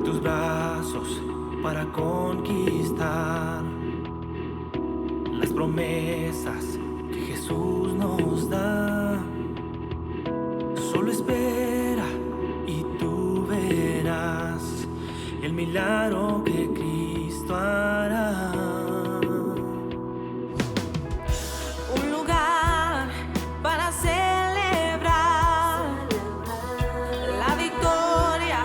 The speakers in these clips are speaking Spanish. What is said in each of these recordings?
tus brazos para conquistar las promesas que Jesús nos da. Solo espera y tú verás el milagro que Cristo hará. Un lugar para celebrar la victoria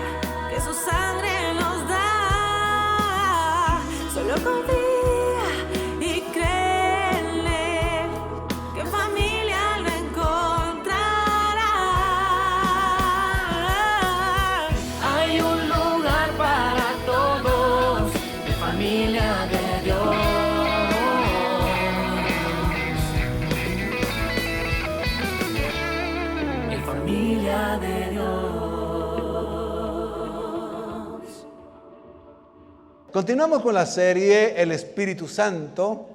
que su sangre nos da. Solo confía y créele que familia lo encontrará. Hay un lugar para todos, de familia de Dios. Familia de Dios. Continuamos con la serie El Espíritu Santo,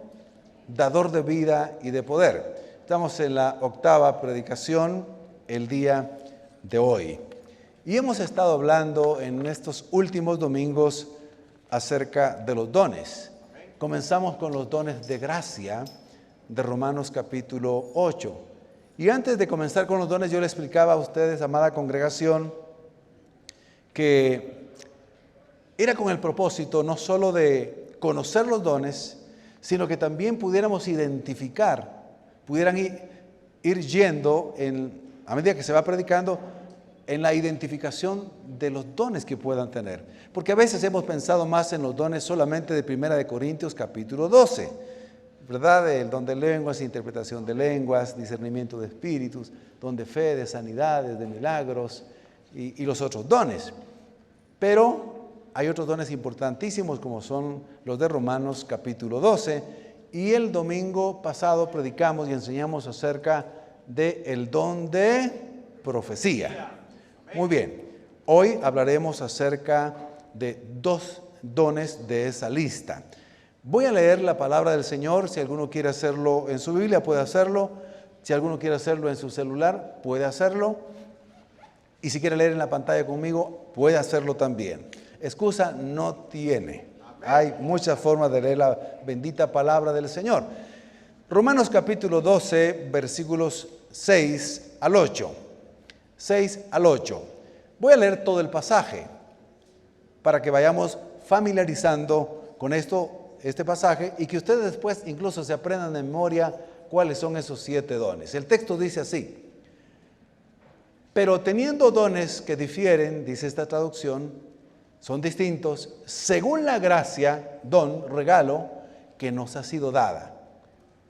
dador de vida y de poder. Estamos en la 8ª predicación el día de hoy. Y hemos estado hablando en estos últimos domingos acerca de los dones. Comenzamos con los dones de gracia de Romanos capítulo 8. Y antes de comenzar con los dones, yo le explicaba a ustedes, amada congregación, que era con el propósito no solo de conocer los dones, sino que también pudiéramos identificar, pudieran ir yendo, a medida que se va predicando, en la identificación de los dones que puedan tener. Porque a veces hemos pensado más en los dones solamente de 1 Corintios capítulo 12, ¿verdad? El don de lenguas, interpretación de lenguas, discernimiento de espíritus, don de fe, de sanidades, de milagros y los otros dones. Pero hay otros dones importantísimos como son los de Romanos capítulo 12, y el domingo pasado predicamos y enseñamos acerca del don de profecía. Muy bien, hoy hablaremos acerca de 2 dones de esa lista. Voy a leer la palabra del Señor. Si alguno quiere hacerlo en su Biblia, puede hacerlo. Si alguno quiere hacerlo en su celular, puede hacerlo. Y si quiere leer en la pantalla conmigo, puede hacerlo también. Excusa no tiene. Hay muchas formas de leer la bendita palabra del Señor. Romanos capítulo 12, versículos 6 al 8. 6 al 8. Voy a leer todo el pasaje para que vayamos familiarizando con este pasaje y que ustedes después incluso se aprendan de memoria cuáles son esos 7 dones. El texto dice así: pero teniendo dones que difieren, dice esta traducción, son distintos, según la gracia, don, regalo, que nos ha sido dada.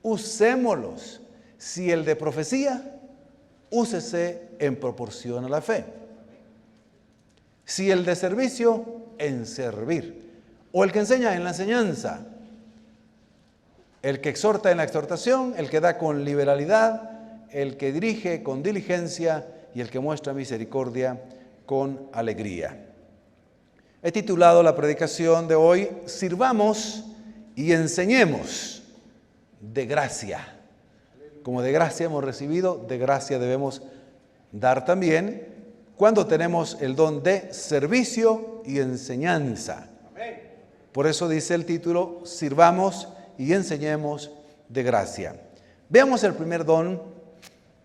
Usémoslos. Si el de profecía, úsese en proporción a la fe. Si el de servicio, en servir. O el que enseña en la enseñanza, el que exhorta en la exhortación, el que da con liberalidad, el que dirige con diligencia y el que muestra misericordia con alegría. He titulado la predicación de hoy, Sirvamos y enseñemos de gracia. Como de gracia hemos recibido, de gracia debemos dar también cuando tenemos el don de servicio y enseñanza. Por eso dice el título, Sirvamos y enseñemos de gracia. Veamos el primer don,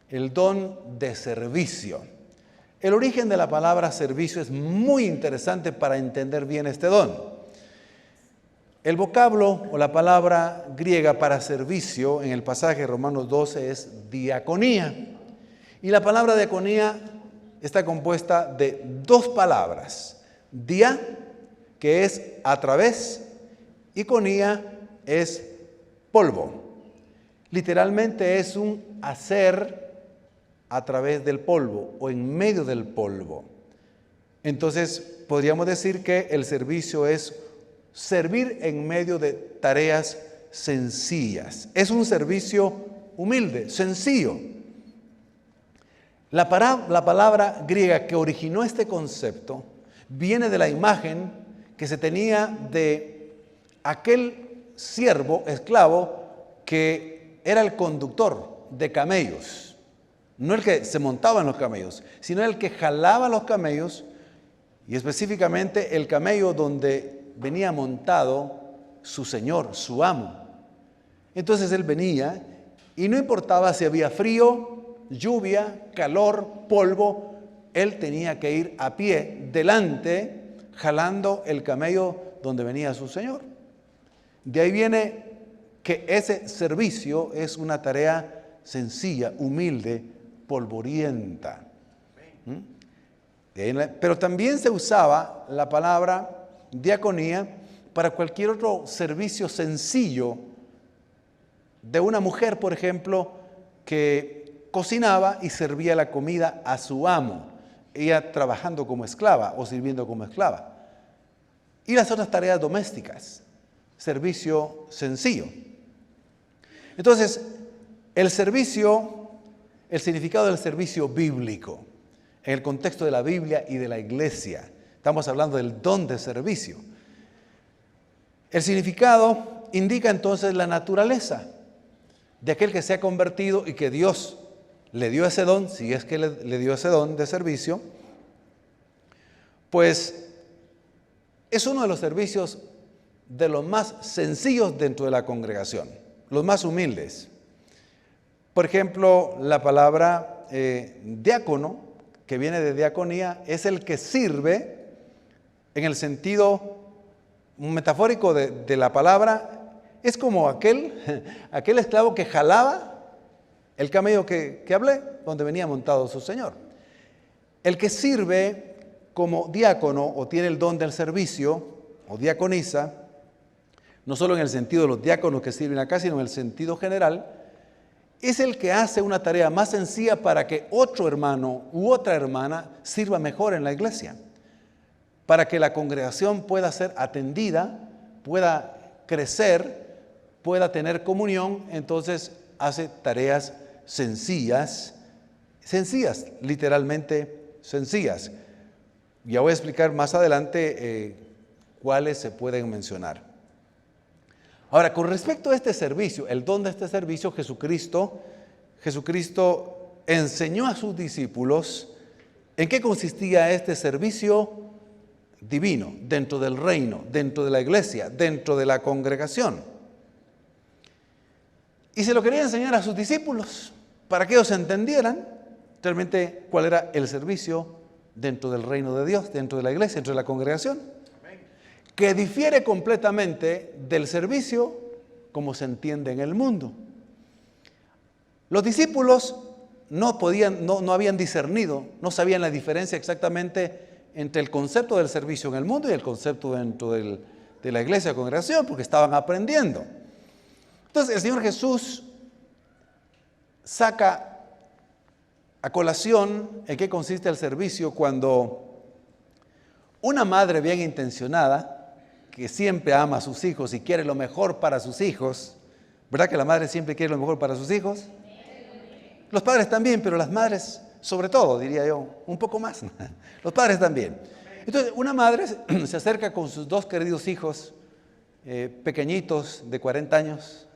el don de servicio. El origen de la palabra servicio es muy interesante para entender bien este don. El vocablo o la palabra griega para servicio en el pasaje de Romanos 12 es diaconía. Y la palabra diaconía está compuesta de 2 palabras. Dia, que es a través, y conía es polvo. Literalmente es un hacer a través del polvo o en medio del polvo. Entonces podríamos decir que el servicio es servir en medio de tareas sencillas. Es un servicio humilde, sencillo. La palabra griega que originó este concepto viene de la imagen que se tenía de aquel siervo, esclavo, que era el conductor de camellos. No el que se montaba en los camellos, sino el que jalaba los camellos y específicamente el camello donde venía montado su señor, su amo. Entonces él venía y no importaba si había frío, lluvia, calor, polvo, él tenía que ir a pie delante, jalando el camello donde venía su señor. De ahí viene que ese servicio es una tarea sencilla, humilde, polvorienta. Pero también se usaba la palabra diaconía para cualquier otro servicio sencillo de una mujer, por ejemplo, que cocinaba y servía la comida a su amo, ella trabajando como esclava o sirviendo como esclava. Y las otras tareas domésticas, servicio sencillo. Entonces, el significado del servicio bíblico, en el contexto de la Biblia y de la iglesia, estamos hablando del don de servicio. El significado indica entonces la naturaleza de aquel que se ha convertido y que Dios le dio ese don, si es que le dio ese don de servicio, pues es uno de los servicios de los más sencillos dentro de la congregación, los más humildes. Por ejemplo, la palabra diácono, que viene de diaconía, es el que sirve en el sentido metafórico de la palabra. Es como aquel esclavo que jalaba el camello que hablé, donde venía montado su señor. El que sirve como diácono o tiene el don del servicio o diaconiza, no solo en el sentido de los diáconos que sirven acá, sino en el sentido general, es el que hace una tarea más sencilla para que otro hermano u otra hermana sirva mejor en la iglesia, para que la congregación pueda ser atendida, pueda crecer, pueda tener comunión. Entonces hace tareas sencillas, literalmente sencillas. Ya voy a explicar más adelante cuáles se pueden mencionar. Ahora, con respecto a este servicio, el don de este servicio, Jesucristo enseñó a sus discípulos en qué consistía este servicio divino dentro del reino, dentro de la iglesia, dentro de la congregación. Y se lo quería enseñar a sus discípulos para que ellos entendieran realmente cuál era el servicio dentro del reino de Dios, dentro de la iglesia, dentro de la congregación, que difiere completamente del servicio como se entiende en el mundo. Los discípulos no habían discernido, no sabían la diferencia exactamente entre el concepto del servicio en el mundo y el concepto dentro de la iglesia, congregación, porque estaban aprendiendo. Entonces el Señor Jesús saca a colación en qué consiste el servicio cuando una madre bien intencionada, que siempre ama a sus hijos y quiere lo mejor para sus hijos, ¿verdad que la madre siempre quiere lo mejor para sus hijos? Los padres también, pero las madres sobre todo, diría yo, un poco más. Los padres también. Entonces, una madre se acerca con sus dos queridos hijos, pequeñitos, de 40 años,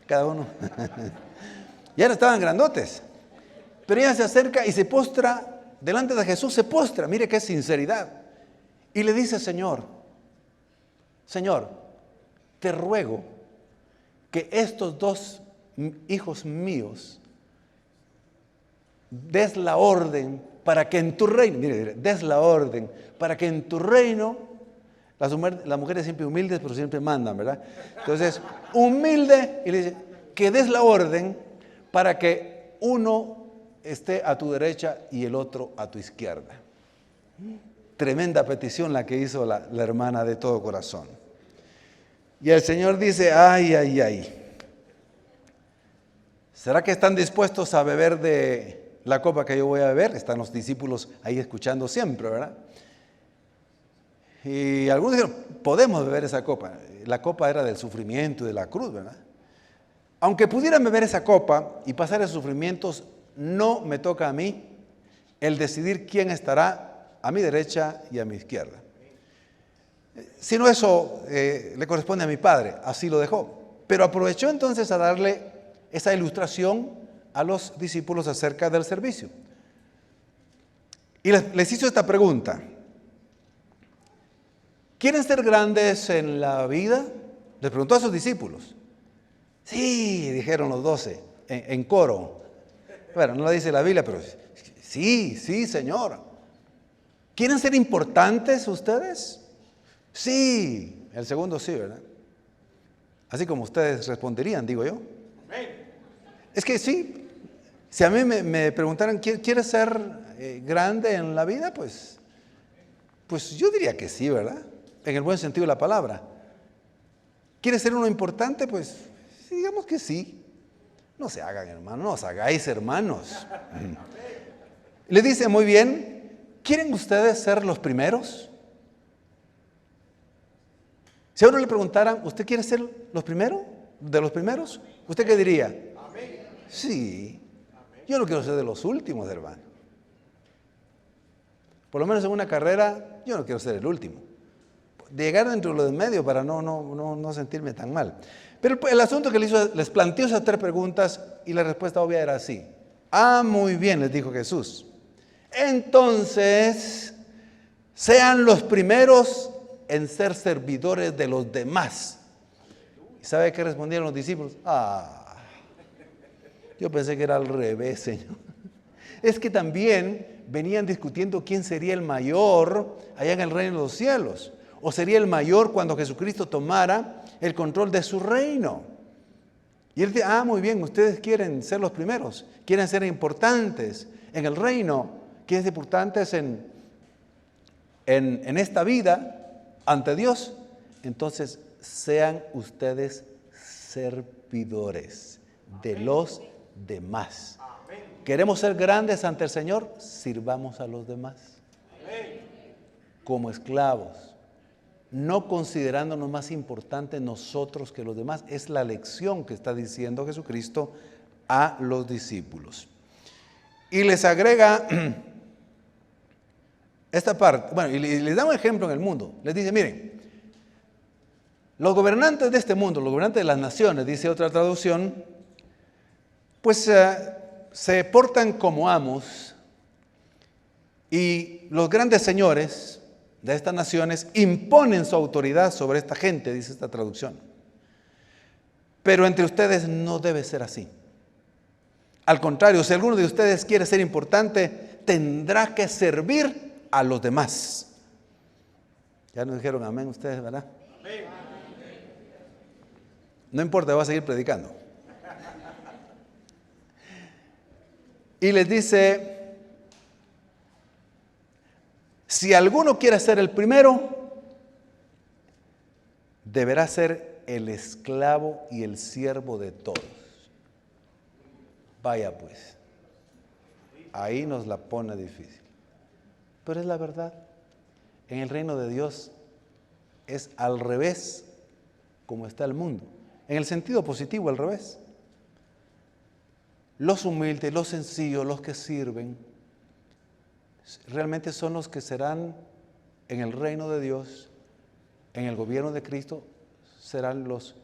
cada uno. Ya no estaban grandotes. Pero ella se acerca y se postra delante de Jesús, se postra, mire qué sinceridad. Y le dice: Señor, te ruego que estos dos hijos míos des la orden para que en tu reino, mire, des la orden para que en tu reino, las mujeres siempre humildes, pero siempre mandan, ¿verdad? Entonces, humilde, y le dice, que des la orden para que uno esté a tu derecha y el otro a tu izquierda. Tremenda petición la que hizo la hermana de todo corazón. Y el Señor dice: ay. ¿Será que están dispuestos a beber de la copa que yo voy a beber? Están los discípulos ahí escuchando siempre, ¿verdad? Y algunos dijeron: podemos beber esa copa. La copa era del sufrimiento y de la cruz, ¿verdad? Aunque pudieran beber esa copa y pasar esos sufrimientos, no me toca a mí el decidir quién estará a mi derecha y a mi izquierda. Sino eso le corresponde a mi Padre, así lo dejó. Pero aprovechó entonces a darle esa ilustración a los discípulos acerca del servicio. Y les hizo esta pregunta: ¿quieren ser grandes en la vida? Les preguntó a sus discípulos. Sí, dijeron los 12, en coro. Bueno, no lo dice la Biblia, pero sí, Señor. ¿Quieren ser importantes ustedes? Sí, el segundo sí, ¿verdad? Así como ustedes responderían, digo yo. Es que sí, si a mí me preguntaran, ¿quieres ser grande en la vida? Pues yo diría que sí, ¿verdad? En el buen sentido de la palabra. ¿Quieres ser uno importante? Pues sí, digamos que sí. No se hagan, hermanos, no os hagáis hermanos. Le dice, muy bien, ¿quieren ustedes ser los primeros? Si a uno le preguntaran, ¿usted quiere ser los primeros? ¿De los primeros? ¿Usted qué diría? Sí, yo no quiero ser de los últimos, hermano. Por lo menos en una carrera, yo no quiero ser el último. De llegar dentro de lo de medio para no sentirme tan mal. Pero el asunto que les planteó esas 3 preguntas y la respuesta obvia era así. Muy bien, les dijo Jesús. Entonces, sean los primeros en ser servidores de los demás. ¿Y sabe qué respondieron los discípulos? Yo pensé que era al revés, Señor. Es que también venían discutiendo quién sería el mayor allá en el reino de los cielos. O sería el mayor cuando Jesucristo tomara el control de su reino. Y él dice, muy bien, ustedes quieren ser los primeros, quieren ser importantes en el reino, quieren ser importantes en esta vida ante Dios. Entonces, sean ustedes servidores de los demás. ¿Queremos ser grandes ante el Señor? Sirvamos a los demás. Como esclavos. No considerándonos más importantes nosotros que los demás. Es la lección que está diciendo Jesucristo a los discípulos. Y les agrega esta parte. Bueno, y les da un ejemplo en el mundo. Les dice, miren, los gobernantes de este mundo, los gobernantes de las naciones, dice otra traducción, pues se portan como amos, y los grandes señores de estas naciones imponen su autoridad sobre esta gente, dice esta traducción. Pero entre ustedes no debe ser así. Al contrario, si alguno de ustedes quiere ser importante, tendrá que servir a los demás. Ya nos dijeron amén ustedes, ¿verdad? Amén. No importa, voy a seguir predicando. Y les dice, si alguno quiere ser el primero, deberá ser el esclavo y el siervo de todos. Vaya pues, ahí nos la pone difícil. Pero es la verdad. En el reino de Dios es al revés como está el mundo. En el sentido positivo, al revés. Los humildes, los sencillos, los que sirven, realmente son los que serán en el reino de Dios, en el gobierno de Cristo, serán los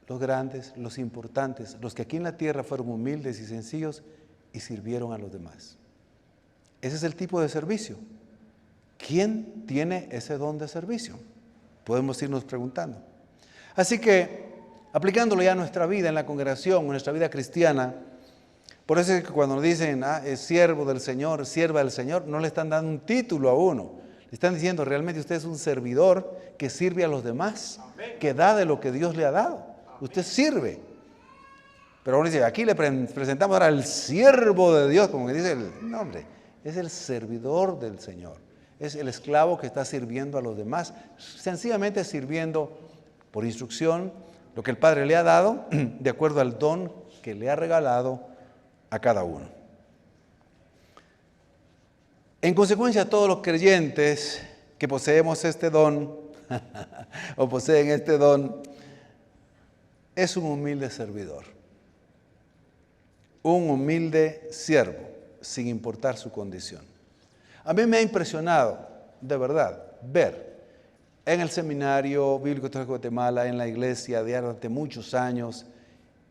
grandes, los importantes, los que aquí en la tierra fueron humildes y sencillos y sirvieron a los demás. Ese es el tipo de servicio. ¿Quién tiene ese don de servicio? Podemos irnos preguntando. Así que, aplicándolo ya a nuestra vida en la congregación, en nuestra vida cristiana, por eso es que cuando nos dicen, es siervo del Señor, sierva del Señor, no le están dando un título a uno. Le están diciendo, realmente usted es un servidor que sirve a los demás, que da de lo que Dios le ha dado. Usted sirve. Pero uno dice, aquí le presentamos ahora al siervo de Dios, como que dice el nombre. Es el servidor del Señor. Es el esclavo que está sirviendo a los demás, sencillamente sirviendo por instrucción lo que el Padre le ha dado, de acuerdo al don que le ha regalado a cada uno. En consecuencia, todos los creyentes que poseemos este don, o poseen este don, es un humilde servidor, un humilde siervo, sin importar su condición. A mí me ha impresionado, de verdad, ver en el Seminario Bíblico de Guatemala, en la iglesia durante muchos años,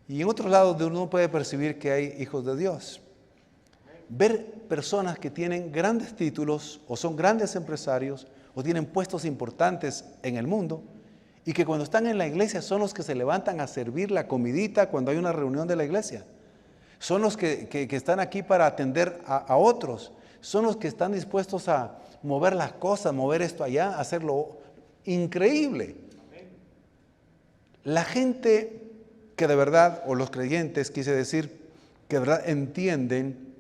y en otros lados donde uno puede percibir que hay hijos de Dios. Ver personas que tienen grandes títulos, o son grandes empresarios, o tienen puestos importantes en el mundo y que cuando están en la iglesia son los que se levantan a servir la comidita cuando hay una reunión de la iglesia. Son los que están aquí para atender a otros. Son los que están dispuestos a mover las cosas, mover esto allá, hacerlo increíble. La gente que de verdad, o los creyentes, quise decir, que de verdad entienden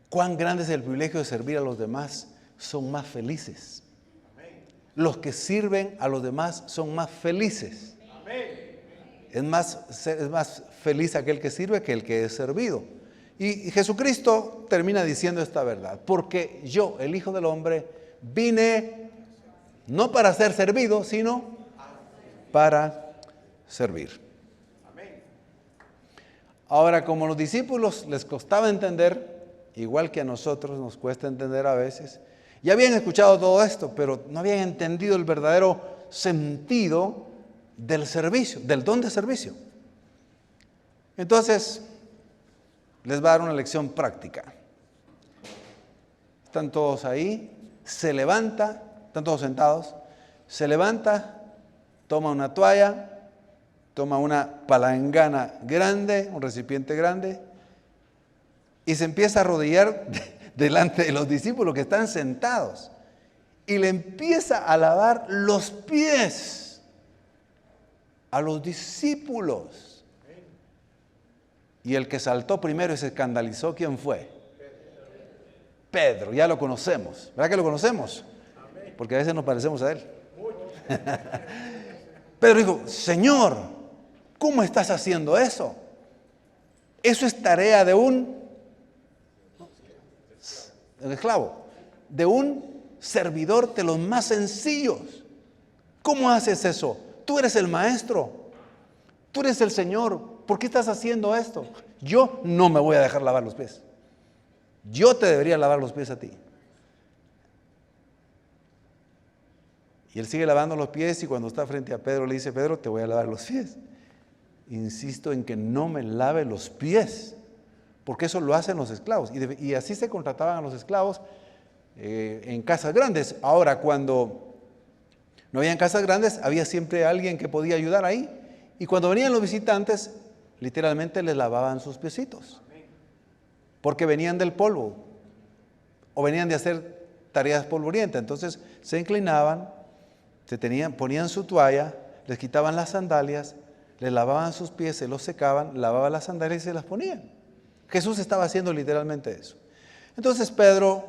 cuán grande es el privilegio de servir a los demás, son más felices. Los que sirven a los demás son más felices. Es más feliz aquel que sirve que el que es servido. Y Jesucristo termina diciendo esta verdad: porque yo, el Hijo del Hombre, vine no para ser servido, sino para servir. Ahora, como a los discípulos les costaba entender, igual que a nosotros nos cuesta entender a veces, ya habían escuchado todo esto, pero no habían entendido el verdadero sentido del servicio, del don de servicio. Entonces, les va a dar una lección práctica. Están todos ahí, se levanta, están todos sentados, se levanta, toma una toalla, toma una palangana grande, un recipiente grande, y se empieza a arrodillar delante de los discípulos que están sentados, y le empieza a lavar los pies a los discípulos. Y el que saltó primero y se escandalizó, ¿quién fue? Pedro, ya lo conocemos. ¿Verdad que lo conocemos? Porque a veces nos parecemos a él. Pedro dijo: Señor, ¿cómo estás haciendo eso? Eso es tarea de un esclavo, de un servidor de los más sencillos. ¿Cómo haces eso? Tú eres el maestro, tú eres el Señor. ¿Por qué estás haciendo esto? Yo no me voy a dejar lavar los pies. Yo te debería lavar los pies a ti. Y él sigue lavando los pies, y cuando está frente a Pedro le dice: Pedro, te voy a lavar los pies. Insisto en que no me lave los pies, porque eso lo hacen los esclavos. Y así se contrataban a los esclavos en casas grandes. Ahora, cuando no habían casas grandes, había siempre alguien que podía ayudar ahí. Y cuando venían los visitantes, literalmente les lavaban sus piecitos, porque venían del polvo o venían de hacer tareas polvorientas. Entonces se inclinaban, ponían su toalla, les quitaban las sandalias, les lavaban sus pies, se los secaban, lavaban las sandalias y se las ponían. Jesús estaba haciendo literalmente eso. Entonces Pedro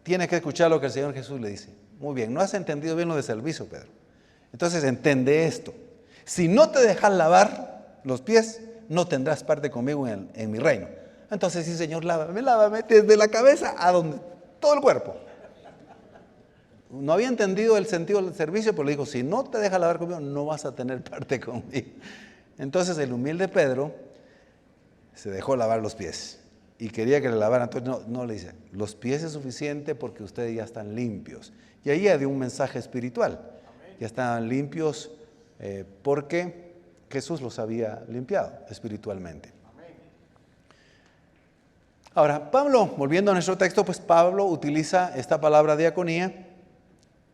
tiene que escuchar lo que el Señor Jesús le dice. Muy bien, no has entendido bien lo de servicio, Pedro. Entonces entende esto: si no te dejas lavar los pies, no tendrás parte conmigo en mi reino. Entonces, sí, Señor, lávame desde la cabeza a donde, todo el cuerpo. No había entendido el sentido del servicio, pero le dijo: si no te dejas lavar conmigo, no vas a tener parte conmigo. Entonces el humilde Pedro se dejó lavar los pies y quería que le lavaran. Entonces no le dice: los pies es suficiente porque ustedes ya están limpios. Y ahí dio un mensaje espiritual. Ya estaban limpios porque Jesús los había limpiado espiritualmente. Ahora, Pablo, volviendo a nuestro texto, pues Pablo utiliza esta palabra diaconía,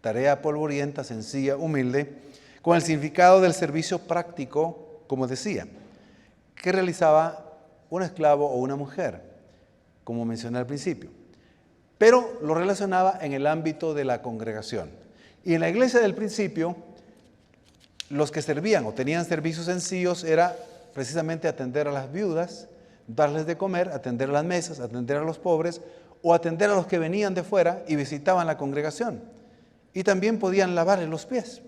tarea polvorienta, sencilla, humilde, con el significado del servicio práctico, como decía, que realizaba un esclavo o una mujer, como mencioné al principio. Pero lo relacionaba en el ámbito de la congregación. Y en la iglesia del principio, los que servían o tenían servicios sencillos era precisamente atender a las viudas, darles de comer, atender a las mesas, atender a los pobres o atender a los que venían de fuera y visitaban la congregación. Y también podían lavarles los pies.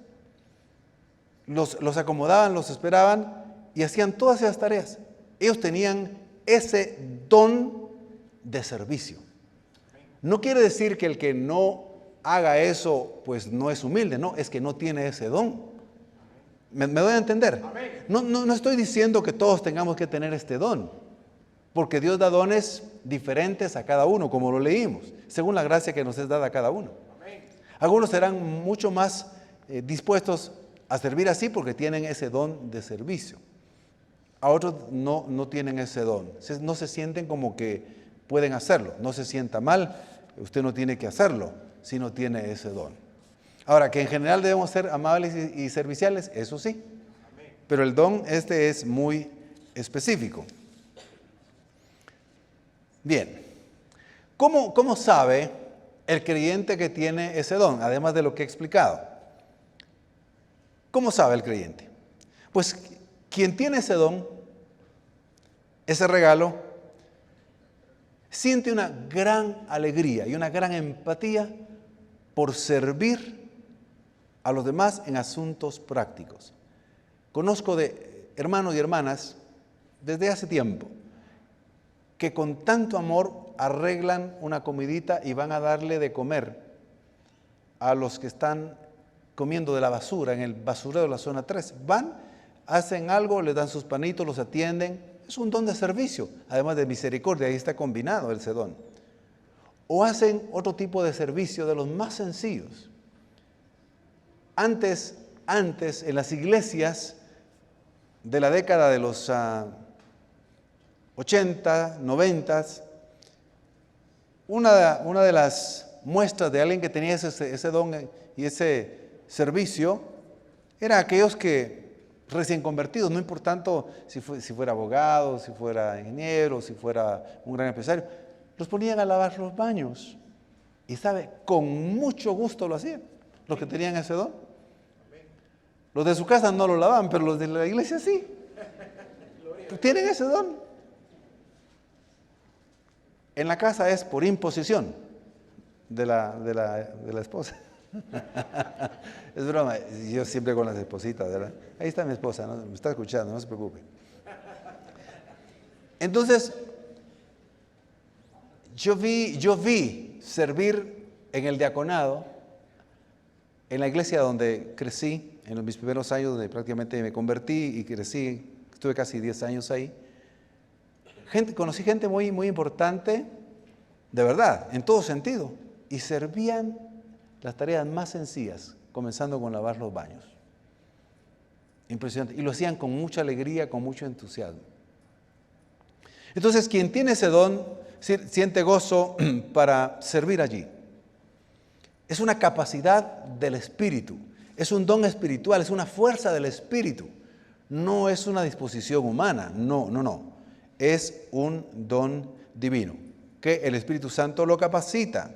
Los acomodaban, los esperaban y hacían todas esas tareas. Ellos tenían ese don de servicio. No quiere decir que el que no haga eso pues no es humilde, no, es que no tiene ese don. ¿Me doy a entender? No estoy diciendo que todos tengamos que tener este don, porque Dios da dones diferentes a cada uno, como lo leímos, según la gracia que nos es dada a cada uno. Algunos serán mucho más dispuestos a servir así porque tienen ese don de servicio. A otros no tienen ese don, no se sienten como que pueden hacerlo, no se sienta mal, usted no tiene que hacerlo. si no tiene ese don. Ahora, que en general debemos ser amables y serviciales, eso sí. Pero el don es muy específico. Bien, ¿cómo sabe el creyente que tiene ese don? Además de lo que he explicado. ¿Cómo sabe el creyente? Pues quien tiene ese don, ese regalo, siente una gran alegría y una gran empatía por servir a los demás en asuntos prácticos. Conozco de hermanos y hermanas desde hace tiempo que con tanto amor arreglan una comidita y van a darle de comer a los que están comiendo de la basura en el basurero de la zona 3. Van, hacen algo, les dan sus panitos, los atienden. Es un don de servicio, además de misericordia, ahí está combinado ese don. O hacen otro tipo de servicio de los más sencillos. Antes en las iglesias de la década de los 80, 90, una de las muestras de alguien que tenía ese don y ese servicio era aquellos que recién convertidos, no importando si fuera abogado, si fuera ingeniero, si fuera un gran empresario, los ponían a lavar los baños. Y sabe, con mucho gusto lo hacían, los que tenían ese don. Los de su casa no lo lavaban, pero los de la iglesia sí. Tienen ese don. En la casa es por imposición de la esposa. Es broma, yo siempre con las espositas, ¿verdad? Ahí está mi esposa, ¿no? Me está escuchando, no se preocupe. Entonces, yo vi servir en el diaconado, en la iglesia donde crecí, en mis primeros años donde prácticamente me convertí y crecí, estuve casi 10 años ahí. Conocí gente muy, muy importante, de verdad, en todo sentido, y servían las tareas más sencillas, comenzando con lavar los baños. Impresionante. Y lo hacían con mucha alegría, con mucho entusiasmo. Entonces, quien tiene ese don, siente gozo para servir allí. Es una capacidad del Espíritu, es un don espiritual, es una fuerza del Espíritu. No es una disposición humana, no. Es un don divino, que el Espíritu Santo lo capacita.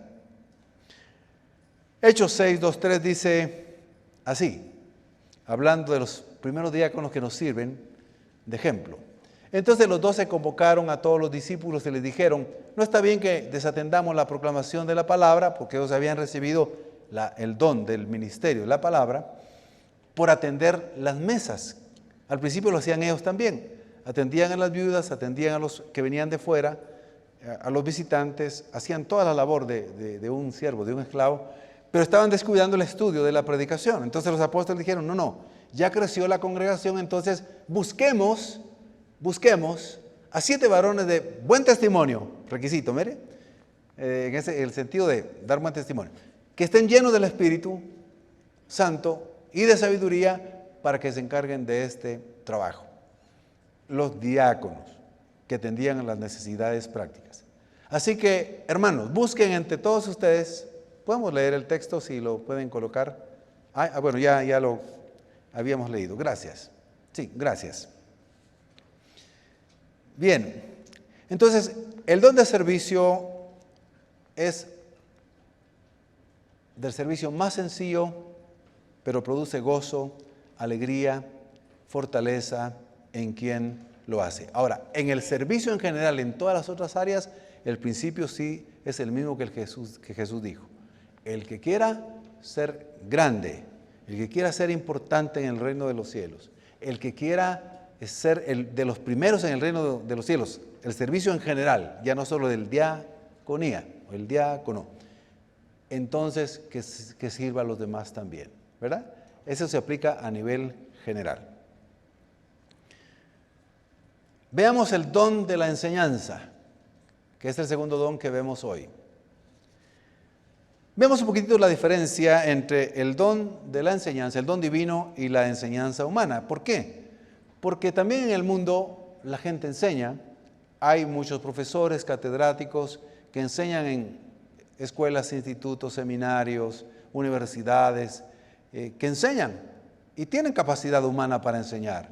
Hechos 6, 2, 3 dice así, hablando de los primeros diáconos que nos sirven de ejemplo. Entonces los 12 convocaron a todos los discípulos y les dijeron, no está bien que desatendamos la proclamación de la palabra, porque ellos habían recibido el don del ministerio de la palabra, por atender las mesas. Al principio lo hacían ellos también, atendían a las viudas, atendían a los que venían de fuera, a los visitantes, hacían toda la labor de un siervo, de un esclavo, pero estaban descuidando el estudio de la predicación. Entonces los apóstoles dijeron, no, ya creció la congregación, entonces busquemos a 7 varones de buen testimonio, requisito, mire, en el sentido de dar buen testimonio, que estén llenos del Espíritu Santo y de sabiduría para que se encarguen de este trabajo. Los diáconos que atendían a las necesidades prácticas. Así que, hermanos, busquen entre todos ustedes, podemos leer el texto si lo pueden colocar. Bueno, ya lo habíamos leído, gracias. Sí, gracias. Bien, entonces el don de servicio es del servicio más sencillo, pero produce gozo, alegría, fortaleza en quien lo hace. Ahora, en el servicio en general, en todas las otras áreas, el principio sí es el mismo que Jesús dijo. El que quiera ser grande, el que quiera ser importante en el reino de los cielos, el que quiera ser de los primeros en el reino de los cielos, el servicio en general, ya no solo del diaconía o el diácono, entonces que sirva a los demás también, ¿verdad? Eso se aplica a nivel general. Veamos el don de la enseñanza, que es el segundo don que vemos hoy. Vemos un poquitito la diferencia entre el don de la enseñanza, el don divino y la enseñanza humana. ¿Por qué? Porque también en el mundo la gente enseña, hay muchos profesores, catedráticos que enseñan escuelas, institutos, seminarios, universidades, que enseñan y tienen capacidad humana para enseñar.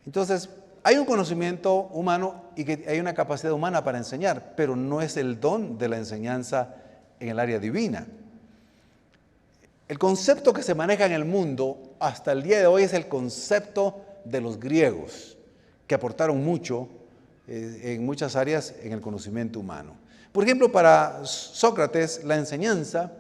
Entonces, hay un conocimiento humano y que hay una capacidad humana para enseñar, pero no es el don de la enseñanza en el área divina. El concepto que se maneja en el mundo hasta el día de hoy es el concepto de los griegos, que aportaron mucho en muchas áreas en el conocimiento humano. Por ejemplo, para Sócrates, la enseñanza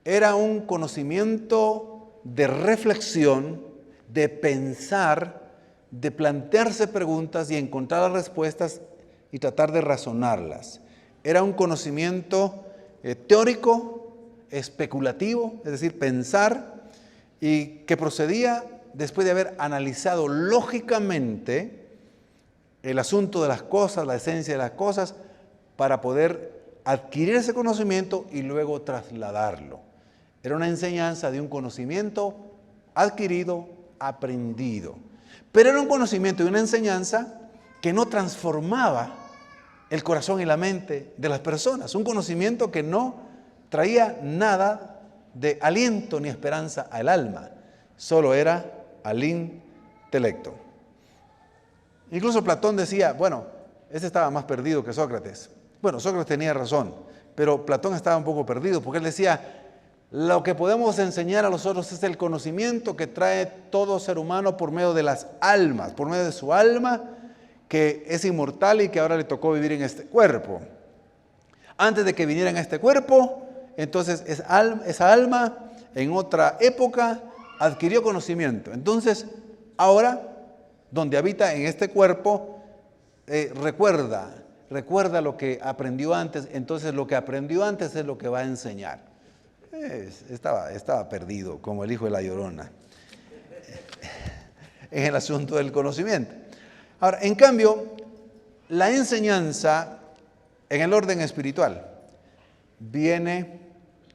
era un conocimiento de reflexión, de pensar, de plantearse preguntas y encontrar las respuestas y tratar de razonarlas. Era un conocimiento teórico, especulativo, es decir, pensar, y que procedía después de haber analizado lógicamente el asunto de las cosas, la esencia de las cosas, para poder adquirir ese conocimiento y luego trasladarlo. Era una enseñanza de un conocimiento adquirido, aprendido. Pero era un conocimiento y una enseñanza que no transformaba el corazón y la mente de las personas. Un conocimiento que no traía nada de aliento ni esperanza al alma. Solo era al intelecto. Incluso Platón decía, bueno, ese estaba más perdido que Sócrates. Bueno, Sócrates tenía razón, pero Platón estaba un poco perdido porque él decía, lo que podemos enseñar a los otros es el conocimiento que trae todo ser humano por medio de las almas, por medio de su alma, que es inmortal y que ahora le tocó vivir en este cuerpo. Antes de que viniera en este cuerpo, entonces esa alma en otra época adquirió conocimiento. Entonces, ahora, donde habita en este cuerpo, recuerda lo que aprendió antes, entonces lo que aprendió antes es lo que va a enseñar. Estaba perdido, como el hijo de la Llorona, en el asunto del conocimiento. Ahora, en cambio, la enseñanza en el orden espiritual viene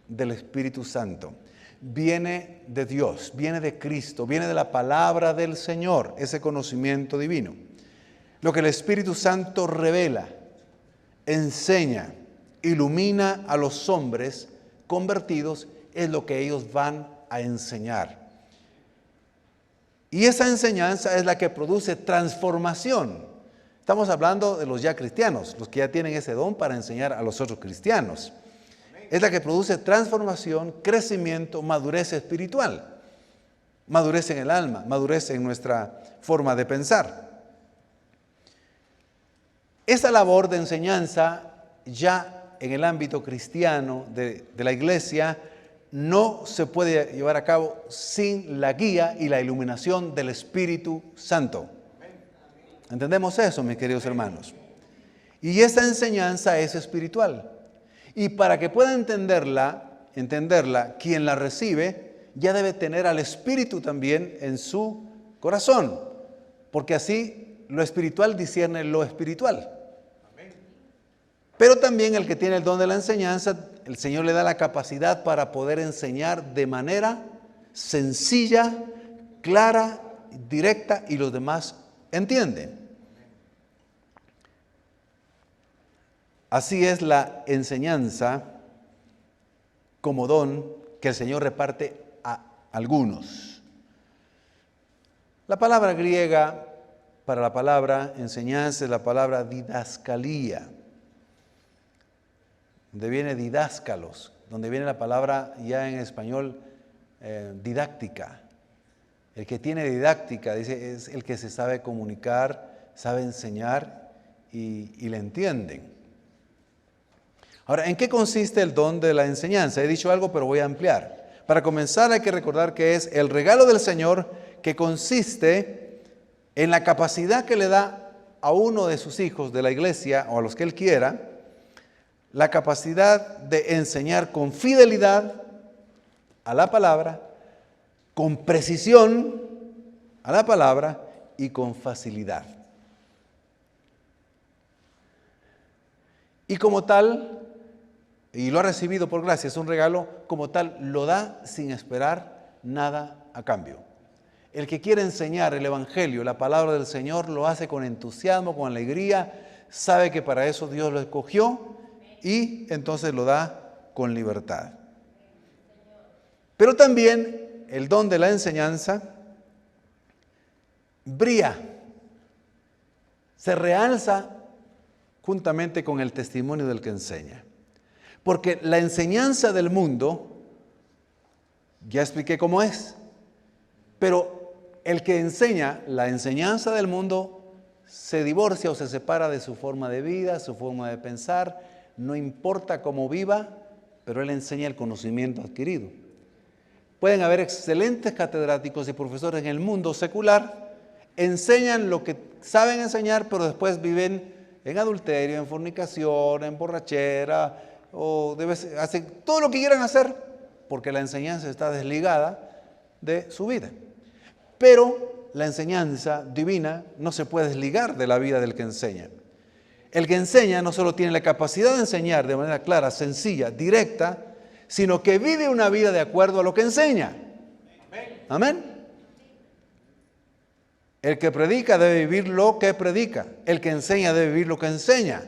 del Espíritu Santo, viene de Dios, viene de Cristo, viene de la palabra del Señor, ese conocimiento divino. Lo que el Espíritu Santo revela, enseña, ilumina a los hombres convertidos es lo que ellos van a enseñar. Y esa enseñanza es la que produce transformación. Estamos hablando de los ya cristianos, los que ya tienen ese don para enseñar a los otros cristianos. Es la que produce transformación, crecimiento, madurez espiritual, madurez en el alma, madurez en nuestra forma de pensar. Esa labor de enseñanza ya en el ámbito cristiano de la iglesia no se puede llevar a cabo sin la guía y la iluminación del Espíritu Santo. ¿Entendemos eso, mis queridos hermanos? Y esa enseñanza es espiritual. Y para que pueda entenderla, quien la recibe ya debe tener al Espíritu también en su corazón, porque así lo espiritual discierne lo espiritual. Pero también el que tiene el don de la enseñanza, el Señor le da la capacidad para poder enseñar de manera sencilla, clara, directa, y los demás entienden. Así es la enseñanza como don que el Señor reparte a algunos. La palabra griega para la palabra enseñanza es la palabra didascalía, donde viene didáscalos, donde viene la palabra ya en español didáctica. El que tiene didáctica, dice, es el que se sabe comunicar, sabe enseñar y le entienden. Ahora, ¿en qué consiste el don de la enseñanza? He dicho algo, pero voy a ampliar. Para comenzar hay que recordar que es el regalo del Señor que consiste en la capacidad que le da a uno de sus hijos de la iglesia o a los que Él quiera, la capacidad de enseñar con fidelidad a la palabra, con precisión a la palabra y con facilidad. Y como tal, y lo ha recibido por gracia, es un regalo, como tal lo da sin esperar nada a cambio. El que quiere enseñar el Evangelio, la palabra del Señor, lo hace con entusiasmo, con alegría, sabe que para eso Dios lo escogió y entonces lo da con libertad. Pero también el don de la enseñanza brilla, se realza juntamente con el testimonio del que enseña. Porque la enseñanza del mundo, ya expliqué cómo es, pero el que enseña la enseñanza del mundo se divorcia o se separa de su forma de vida, su forma de pensar, no importa cómo viva, pero él enseña el conocimiento adquirido. Pueden haber excelentes catedráticos y profesores en el mundo secular, enseñan lo que saben enseñar, pero después viven en adulterio, en fornicación, en borrachera, o hacen todo lo que quieran hacer, porque la enseñanza está desligada de su vida. Pero la enseñanza divina no se puede desligar de la vida del que enseña. El que enseña no solo tiene la capacidad de enseñar de manera clara, sencilla, directa, sino que vive una vida de acuerdo a lo que enseña. Amén. El que predica debe vivir lo que predica. El que enseña debe vivir lo que enseña.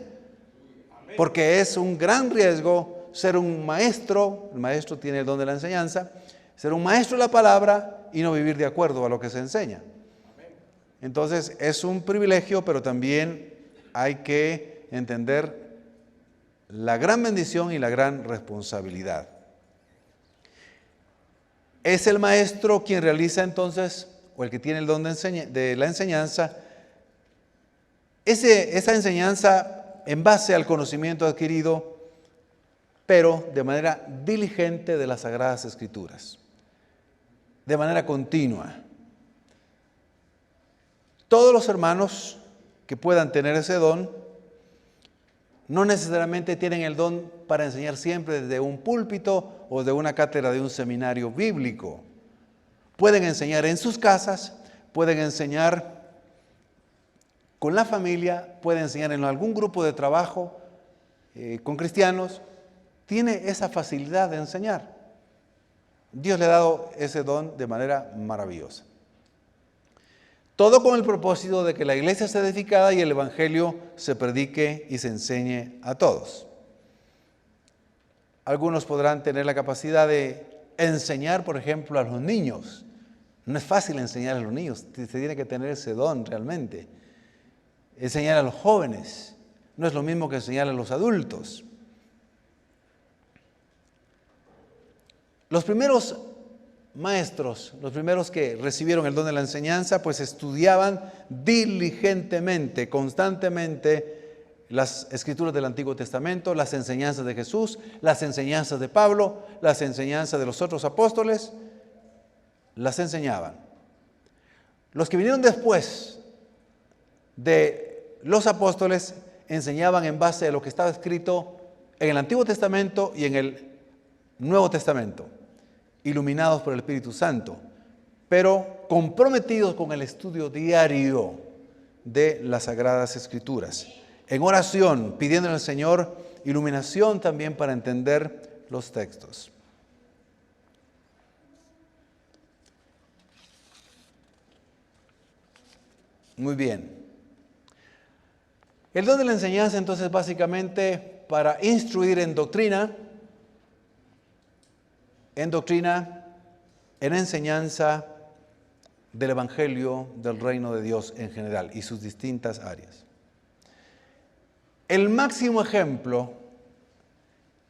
Porque es un gran riesgo ser un maestro, el maestro tiene el don de la enseñanza, ser un maestro de la palabra y no vivir de acuerdo a lo que se enseña. Entonces es un privilegio, pero también hay que entender la gran bendición y la gran responsabilidad. Es el maestro quien realiza entonces, o el que tiene el don de la enseñanza, esa enseñanza en base al conocimiento adquirido, pero de manera diligente de las Sagradas Escrituras, de manera continua. Todos los hermanos que puedan tener ese don, no necesariamente tienen el don para enseñar siempre desde un púlpito o de una cátedra de un seminario bíblico. Pueden enseñar en sus casas, pueden enseñar con la familia, pueden enseñar en algún grupo de trabajo con cristianos. Tiene esa facilidad de enseñar. Dios le ha dado ese don de manera maravillosa. Todo con el propósito de que la iglesia sea edificada y el evangelio se predique y se enseñe a todos. Algunos podrán tener la capacidad de enseñar, por ejemplo, a los niños. No es fácil enseñar a los niños, se tiene que tener ese don realmente. Enseñar a los jóvenes no es lo mismo que enseñar a los adultos. Los primeros maestros, los primeros que recibieron el don de la enseñanza, pues estudiaban diligentemente, constantemente las escrituras del Antiguo Testamento, las enseñanzas de Jesús, las enseñanzas de Pablo, las enseñanzas de los otros apóstoles, las enseñaban. Los que vinieron después de los apóstoles enseñaban en base a lo que estaba escrito en el Antiguo Testamento y en el Nuevo Testamento, iluminados por el Espíritu Santo, pero comprometidos con el estudio diario de las Sagradas Escrituras, en oración, pidiéndole al Señor iluminación también para entender los textos. Muy bien. El don de la enseñanza, entonces, básicamente para instruir en doctrina, en enseñanza del Evangelio del Reino de Dios en general y sus distintas áreas. El máximo ejemplo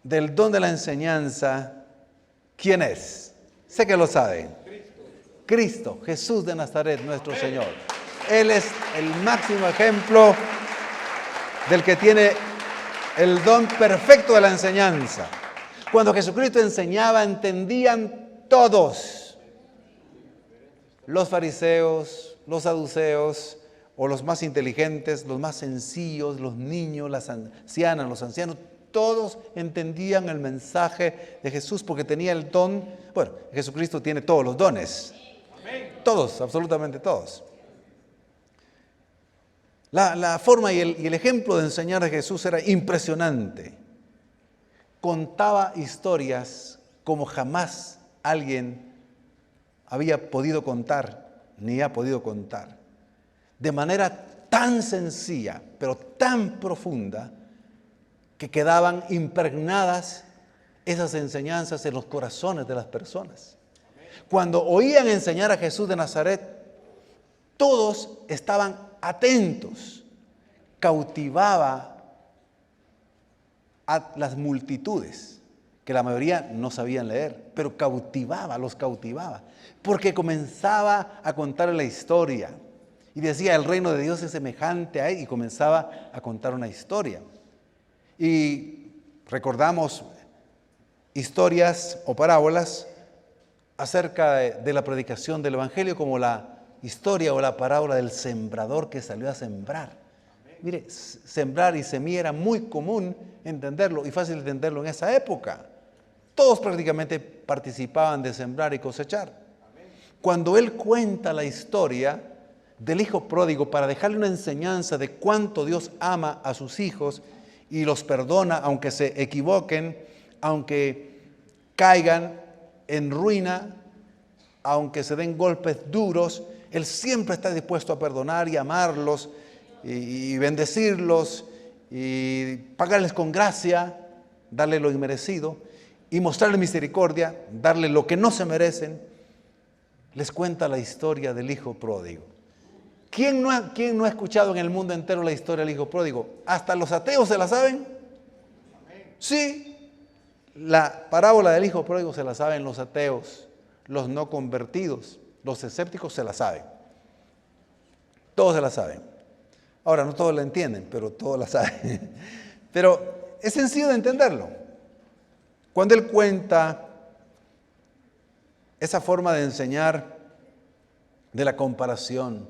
del don de la enseñanza, ¿quién es? Sé que lo saben. Cristo, Jesús de Nazaret, nuestro Señor. Él es el máximo ejemplo del que tiene el don perfecto de la enseñanza. Cuando Jesucristo enseñaba, entendían todos. Los fariseos, los saduceos, o los más inteligentes, los más sencillos, los niños, las ancianas, los ancianos, todos entendían el mensaje de Jesús porque tenía el don. Bueno, Jesucristo tiene todos los dones. Todos, absolutamente todos. La forma y el ejemplo de enseñar de Jesús era impresionante. Contaba historias como jamás alguien había podido contar, ni ha podido contar. De manera tan sencilla, pero tan profunda, que quedaban impregnadas esas enseñanzas en los corazones de las personas. Cuando oían enseñar a Jesús de Nazaret, todos estaban atentos. Cautivaba a las multitudes, que la mayoría no sabían leer, pero los cautivaba, porque comenzaba a contar la historia. Y decía, el reino de Dios es semejante a él, y comenzaba a contar una historia. Y recordamos historias o parábolas acerca de la predicación del Evangelio, como la historia o la parábola del sembrador que salió a sembrar. Mire, sembrar y semilla era muy común entenderlo y fácil entenderlo en esa época. Todos prácticamente participaban de sembrar y cosechar. Cuando él cuenta la historia del hijo pródigo para dejarle una enseñanza de cuánto Dios ama a sus hijos y los perdona aunque se equivoquen, aunque caigan en ruina, aunque se den golpes duros, él siempre está dispuesto a perdonar y amarlos y bendecirlos y pagarles con gracia, darle lo inmerecido y mostrarles misericordia, darle lo que no se merecen. Les cuenta la historia del hijo pródigo. ¿Quién no ha escuchado en el mundo entero la historia del hijo pródigo? ¿Hasta los ateos se la saben? Sí. La parábola del hijo pródigo se la saben los ateos, los no convertidos, los escépticos se la saben. Todos se la saben. Ahora, no todos la entienden, pero todos la saben. Pero es sencillo de entenderlo. Cuando él cuenta esa forma de enseñar de la comparación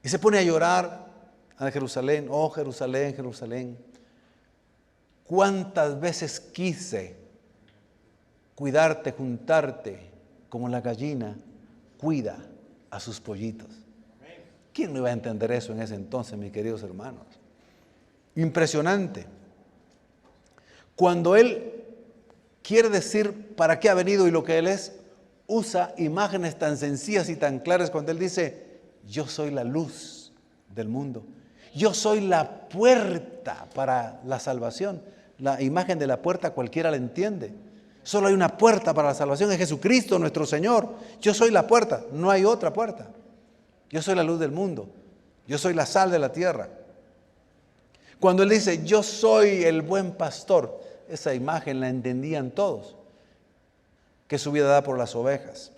y se pone a llorar a Jerusalén, oh Jerusalén, Jerusalén, cuántas veces quise cuidarte, juntarte, como la gallina cuida a sus pollitos. ¿Quién no iba a entender eso en ese entonces, mis queridos hermanos? Impresionante. Cuando él quiere decir para qué ha venido y lo que él es, usa imágenes tan sencillas y tan claras cuando él dice, yo soy la luz del mundo. Yo soy la puerta para la salvación. La imagen de la puerta cualquiera la entiende. Solo hay una puerta para la salvación, es Jesucristo nuestro Señor. Yo soy la puerta, no hay otra puerta. Yo soy la luz del mundo. Yo soy la sal de la tierra. Cuando él dice, yo soy el buen pastor, esa imagen la entendían todos, que su vida da por las ovejas.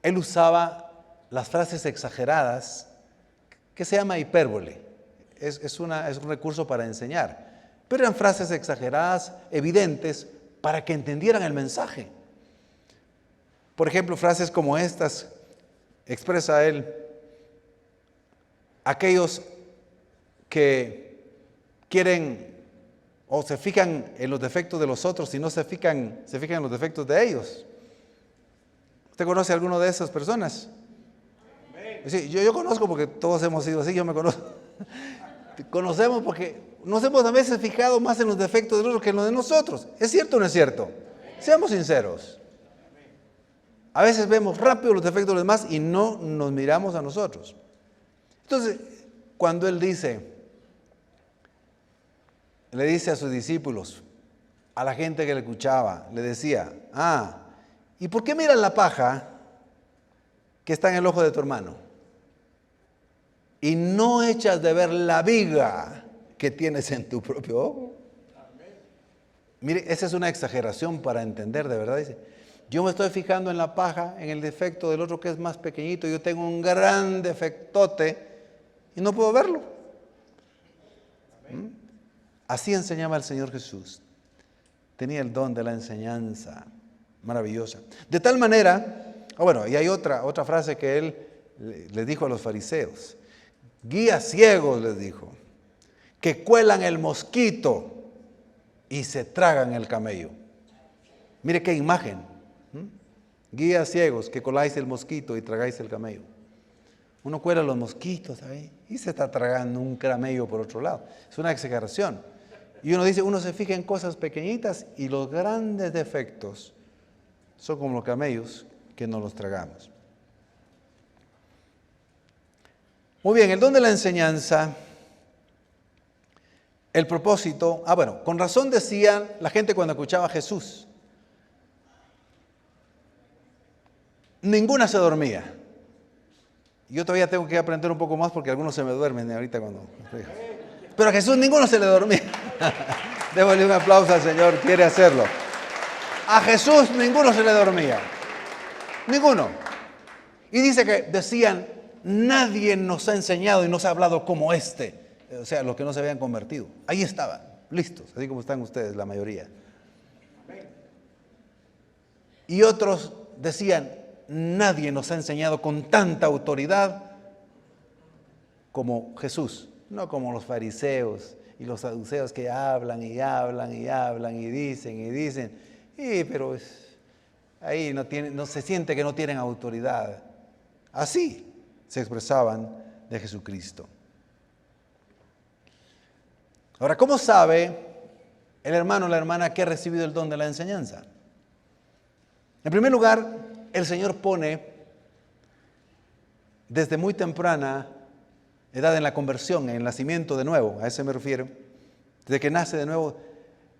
Él usaba las frases exageradas, que se llama hipérbole. Es un recurso para enseñar. Pero eran frases exageradas, evidentes, para que entendieran el mensaje. Por ejemplo, frases como estas, expresa él, aquellos que quieren o se fijan en los defectos de los otros y no se fijan en los defectos de ellos. ¿Usted conoce a alguno de esas personas? Sí, yo conozco porque todos hemos sido así, yo me conozco. Conocemos porque nos hemos a veces fijado más en los defectos de los otros que en los de nosotros. ¿Es cierto o no es cierto? Seamos sinceros. A veces vemos rápido los defectos de los demás y no nos miramos a nosotros. Entonces, cuando él le dice a sus discípulos, a la gente que le escuchaba, le decía, ¿y por qué miras la paja que está en el ojo de tu hermano? Y no echas de ver la viga que tienes en tu propio ojo. Mire, esa es una exageración para entender, de verdad. Dice, yo me estoy fijando en la paja, en el defecto del otro que es más pequeñito. Yo tengo un gran defectote y no puedo verlo. Así enseñaba el Señor Jesús. Tenía el don de la enseñanza maravillosa. De tal manera, y hay otra frase que él les dijo a los fariseos. Guías ciegos, les dijo, que cuelan el mosquito y se tragan el camello. Mire qué imagen. Guías ciegos, que coláis el mosquito y tragáis el camello. Uno cuela los mosquitos ahí y se está tragando un camello por otro lado. Es una exageración. Y uno dice, uno se fija en cosas pequeñitas y los grandes defectos son como los camellos que no los tragamos. Muy bien, el don de la enseñanza el propósito, con razón decían la gente cuando escuchaba a Jesús, ninguna se dormía. Yo todavía tengo que aprender un poco más porque algunos se me duermen ahorita cuando... Pero a Jesús ninguno se le dormía. Démosle un aplauso al Señor, quiere hacerlo. A Jesús ninguno se le dormía. Ninguno. Y dice que decían, nadie nos ha enseñado y nos ha hablado como este. O sea, los que no se habían convertido. Ahí estaban, listos, así como están ustedes, la mayoría. Y otros decían, nadie nos ha enseñado con tanta autoridad como Jesús. No como los fariseos y los saduceos que hablan y hablan y hablan y dicen. Pero ahí no se siente que no tienen autoridad. Así se expresaban de Jesucristo. Ahora, ¿cómo sabe el hermano o la hermana que ha recibido el don de la enseñanza? En primer lugar, el Señor pone desde muy temprana edad en la conversión, en el nacimiento de nuevo, a ese me refiero, desde que nace de nuevo,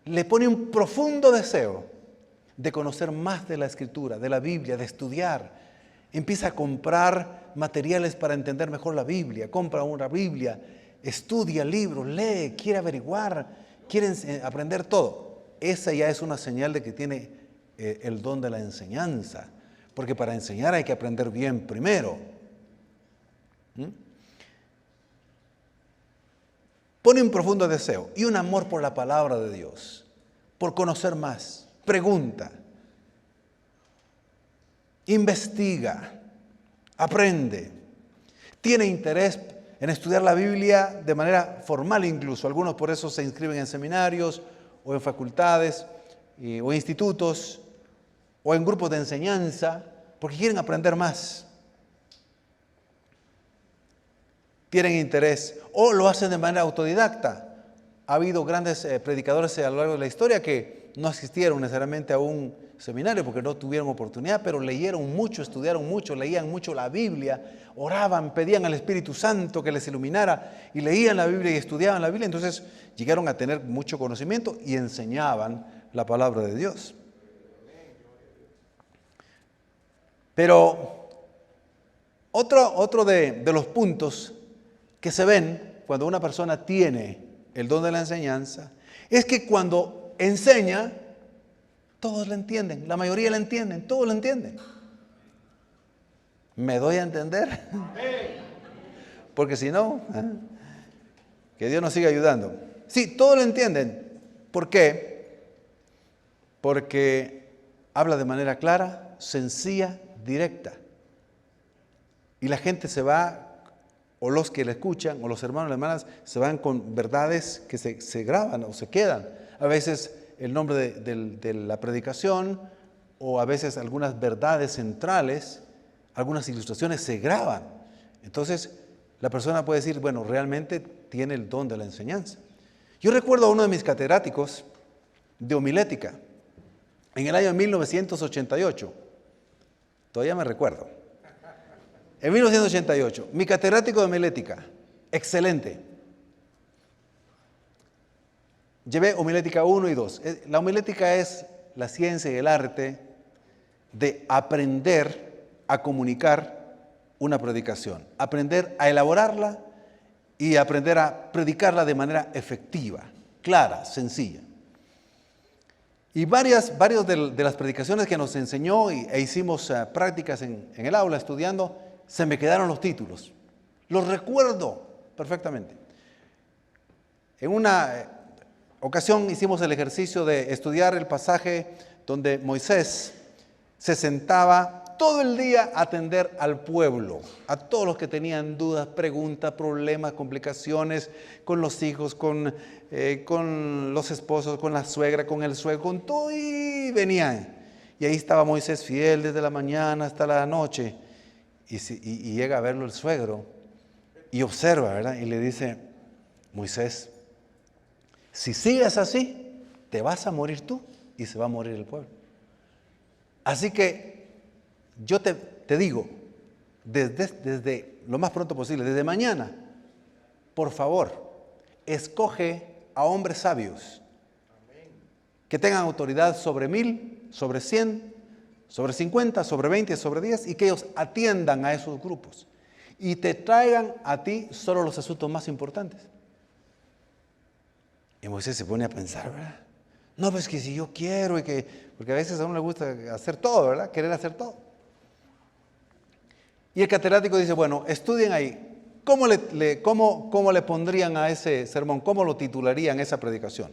le pone un profundo deseo de conocer más de la Escritura, de la Biblia, de estudiar. Empieza a comprar materiales para entender mejor la Biblia, compra una Biblia, estudia libros, lee, quiere averiguar, quiere aprender todo. Esa ya es una señal de que tiene el don de la enseñanza, porque para enseñar hay que aprender bien primero. Pone un profundo deseo y un amor por la palabra de Dios, por conocer más, pregunta, investiga, aprende, tiene interés en estudiar la Biblia de manera formal incluso. Algunos por eso se inscriben en seminarios o en facultades o institutos o en grupos de enseñanza porque quieren aprender más. Tienen interés o lo hacen de manera autodidacta. Ha habido grandes predicadores a lo largo de la historia que no asistieron necesariamente a un seminario porque no tuvieron oportunidad, pero leyeron mucho, estudiaron mucho, leían mucho la Biblia, oraban, pedían al Espíritu Santo que les iluminara y leían la Biblia y estudiaban la Biblia. Entonces llegaron a tener mucho conocimiento y enseñaban la palabra de Dios. Pero otro de los puntos que se ven cuando una persona tiene el don de la enseñanza es que cuando enseña, todos le entienden, la mayoría le entienden, todos le entienden. ¿Me doy a entender? Porque si no, que Dios nos siga ayudando. Sí, todos lo entienden. ¿Por qué? Porque habla de manera clara, sencilla, directa. Y la gente se va, o los que le escuchan, o los hermanos y hermanas, se van con verdades que se graban o se quedan. A veces el nombre de la predicación, o a veces algunas verdades centrales, algunas ilustraciones se graban. Entonces, la persona puede decir, bueno, realmente tiene el don de la enseñanza. Yo recuerdo a uno de mis catedráticos de homilética, en el año 1988. Todavía me recuerdo. En 1988, mi catedrático de homilética, excelente. Llevé homilética 1 y 2. La homilética es la ciencia y el arte de aprender a comunicar una predicación, aprender a elaborarla y aprender a predicarla de manera efectiva, clara, sencilla. Y varias de las predicaciones que nos enseñó e hicimos prácticas en el aula estudiando, se me quedaron los títulos. Los recuerdo perfectamente. En una ocasión hicimos el ejercicio de estudiar el pasaje donde Moisés se sentaba todo el día a atender al pueblo, a todos los que tenían dudas, preguntas, problemas, complicaciones con los hijos, con los esposos, con la suegra, con el suegro, con todo, y venían. Y ahí estaba Moisés fiel desde la mañana hasta la noche. Y llega a verlo el suegro y observa, ¿verdad? Y le dice, Moisés, si sigues así, te vas a morir tú y se va a morir el pueblo. Así que yo te digo, desde lo más pronto posible, desde mañana, por favor, escoge a hombres sabios que tengan autoridad sobre 1000, sobre 100, sobre 50, sobre 20, sobre 10, y que ellos atiendan a esos grupos y te traigan a ti solo los asuntos más importantes. Y Moisés se pone a pensar, ¿verdad? No, pues que si yo quiero porque a veces a uno le gusta hacer todo, ¿verdad? Querer hacer todo. Y el catedrático dice, bueno, estudien ahí. ¿Cómo le pondrían a ese sermón? ¿Cómo lo titularían esa predicación?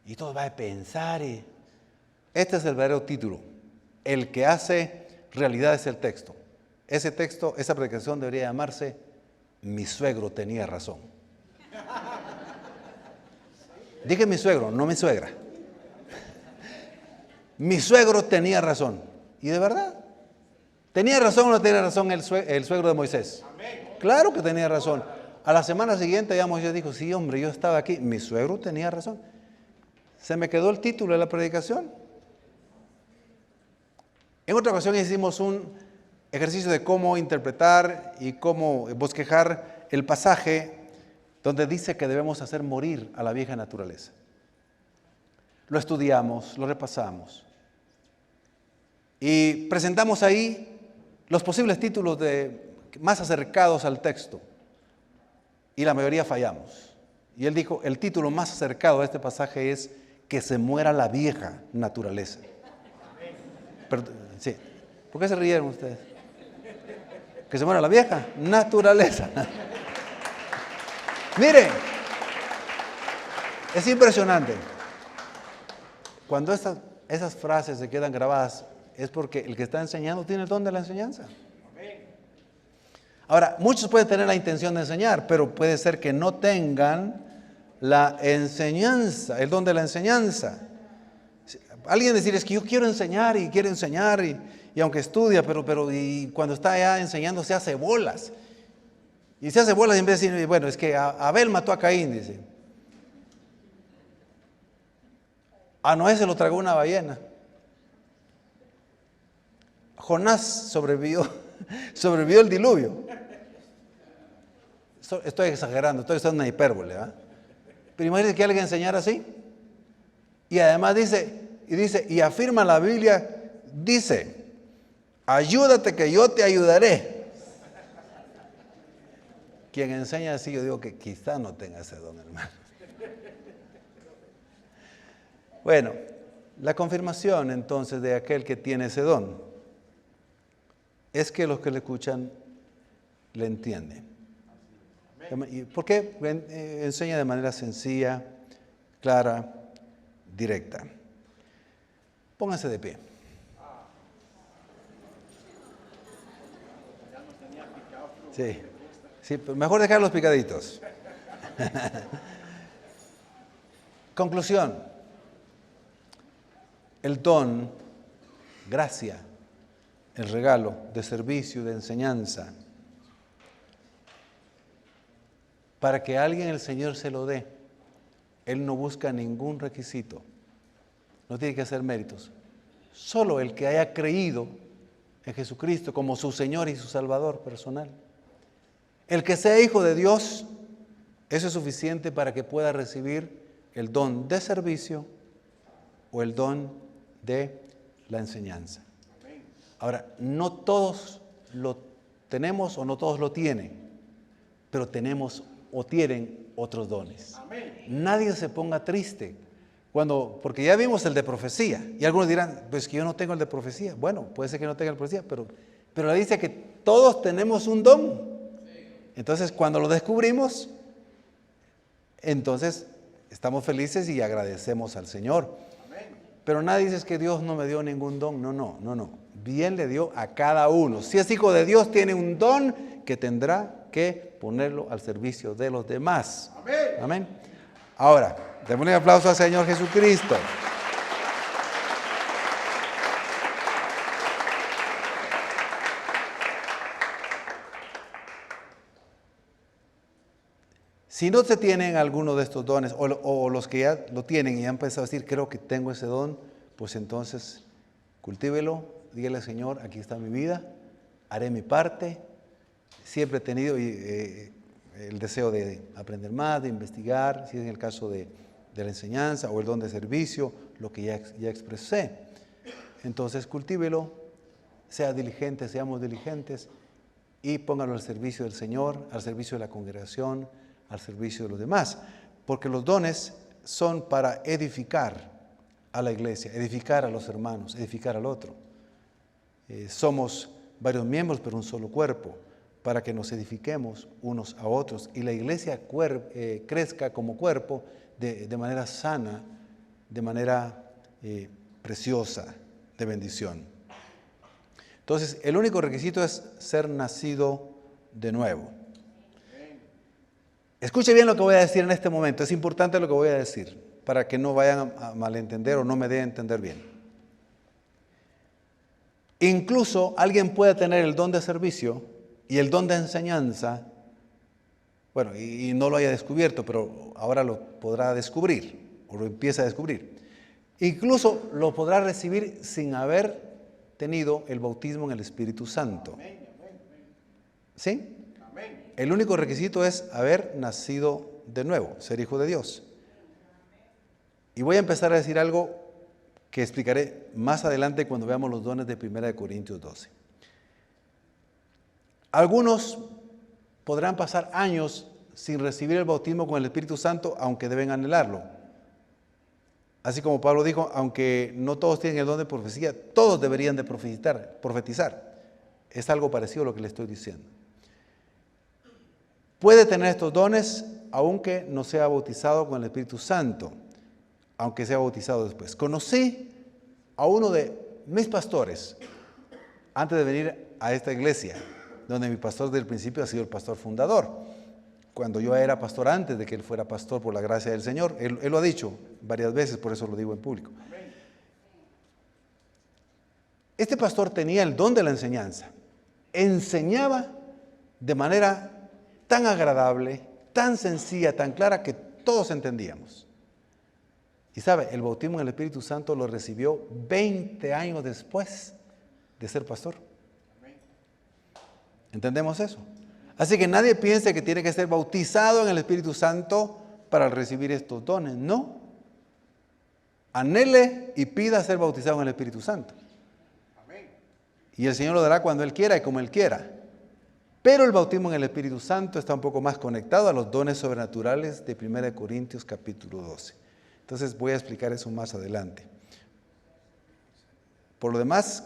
Y todo va a pensar. Este es el verdadero título. El que hace realidad es el texto. Ese texto, esa predicación debería llamarse Mi suegro tenía razón. Dije mi suegro, no mi suegra. Mi suegro tenía razón. Y de verdad, ¿tenía razón o no tenía razón el suegro de Moisés? Claro que tenía razón. A la semana siguiente ya Moisés dijo, sí hombre, yo estaba aquí. Mi suegro tenía razón. Se me quedó el título de la predicación. En otra ocasión hicimos un ejercicio de cómo interpretar y cómo bosquejar el pasaje donde dice que debemos hacer morir a la vieja naturaleza. Lo estudiamos, lo repasamos y presentamos ahí los posibles títulos más acercados al texto y la mayoría fallamos. Y él dijo, el título más acercado a este pasaje es que se muera la vieja naturaleza. Pero, sí. ¿Por qué se rieron ustedes? Que se muera la vieja naturaleza. Miren, es impresionante. Cuando esas frases se quedan grabadas es porque el que está enseñando tiene el don de la enseñanza. Ahora, muchos pueden tener la intención de enseñar, pero puede ser que no tengan la enseñanza, el don de la enseñanza. Alguien decir, es que yo quiero enseñar y aunque estudia, pero cuando está allá enseñando se hace bolas. Y se hace bolas y en vez de decir, bueno, es que Abel mató a Caín, dice. A Noé se lo tragó una ballena. Jonás sobrevivió el diluvio. Estoy exagerando, estoy usando una hipérbole, ¿verdad? Pero imagínense que alguien enseñara así. Y además dice, y afirma la Biblia, dice, ayúdate que yo te ayudaré. Quien enseña así, yo digo que quizá no tenga ese don, hermano. Bueno, la confirmación entonces de aquel que tiene ese don es que los que le escuchan le entienden. ¿Por qué? Enseña de manera sencilla, clara, directa. Pónganse de pie. Sí, mejor dejar los picaditos. Conclusión. El don, gracia, el regalo de servicio, de enseñanza, para que alguien el Señor se lo dé, Él no busca ningún requisito, no tiene que hacer méritos. Solo el que haya creído en Jesucristo como su Señor y su Salvador personal. El que sea hijo de Dios, eso es suficiente para que pueda recibir el don de servicio o el don de la enseñanza. Ahora, no todos lo tenemos o no todos lo tienen, pero tenemos o tienen otros dones. Nadie se ponga triste porque ya vimos el de profecía y algunos dirán, pues que yo no tengo el de profecía. Bueno, puede ser que no tenga el de profecía, pero la dice que todos tenemos un don. Entonces, cuando lo descubrimos, entonces estamos felices y agradecemos al Señor. Pero nadie dice que Dios no me dio ningún don. No. Bien le dio a cada uno. Si es hijo de Dios, tiene un don que tendrá que ponerlo al servicio de los demás. Amén. Ahora, démosle un aplauso al Señor Jesucristo. Si no se tienen alguno de estos dones, o los que ya lo tienen y han empezado a decir, creo que tengo ese don, pues entonces cultívelo, dígale al Señor, aquí está mi vida, haré mi parte. Siempre he tenido, y el deseo de aprender más, de investigar, si es en el caso de la enseñanza o el don de servicio, lo que ya expresé. Entonces cultívelo, sea diligente, seamos diligentes y póngalo al servicio del Señor, al servicio de la congregación, al servicio de los demás. Porque los dones son para edificar a la iglesia, edificar a los hermanos, edificar al otro. Somos varios miembros, pero un solo cuerpo, para que nos edifiquemos unos a otros y la iglesia crezca como cuerpo de manera sana, de manera preciosa, de bendición. Entonces, el único requisito es ser nacido de nuevo. Escuche bien lo que voy a decir en este momento, es importante lo que voy a decir, para que no vayan a malentender o no me den a entender bien. Incluso alguien puede tener el don de servicio y el don de enseñanza, bueno, y no lo haya descubierto, pero ahora lo podrá descubrir, o lo empieza a descubrir. Incluso lo podrá recibir sin haber tenido el bautismo en el Espíritu Santo. ¿Sí? El único requisito es haber nacido de nuevo, ser hijo de Dios. Y voy a empezar a decir algo que explicaré más adelante cuando veamos los dones de 1 Corintios 12. Algunos podrán pasar años sin recibir el bautismo con el Espíritu Santo, aunque deben anhelarlo. Así como Pablo dijo, aunque no todos tienen el don de profecía, todos deberían de profetizar. Es algo parecido a lo que le estoy diciendo. Puede tener estos dones aunque no sea bautizado con el Espíritu Santo, aunque sea bautizado después. Conocí a uno de mis pastores antes de venir a esta iglesia, donde mi pastor del principio ha sido el pastor fundador. Cuando yo era pastor antes de que él fuera pastor por la gracia del Señor, él lo ha dicho varias veces, por eso lo digo en público. Este pastor tenía el don de la enseñanza. Enseñaba de manera tan agradable, tan sencilla, tan clara que todos entendíamos. Y sabe, el bautismo en el Espíritu Santo lo recibió 20 años después de ser pastor. ¿Entendemos eso? Así que nadie piense que tiene que ser bautizado en el Espíritu Santo para recibir estos dones. No. Anhele y pida ser bautizado en el Espíritu Santo. Y el Señor lo dará cuando Él quiera y como Él quiera. Pero el bautismo en el Espíritu Santo está un poco más conectado a los dones sobrenaturales de 1 Corintios capítulo 12. Entonces voy a explicar eso más adelante. Por lo demás,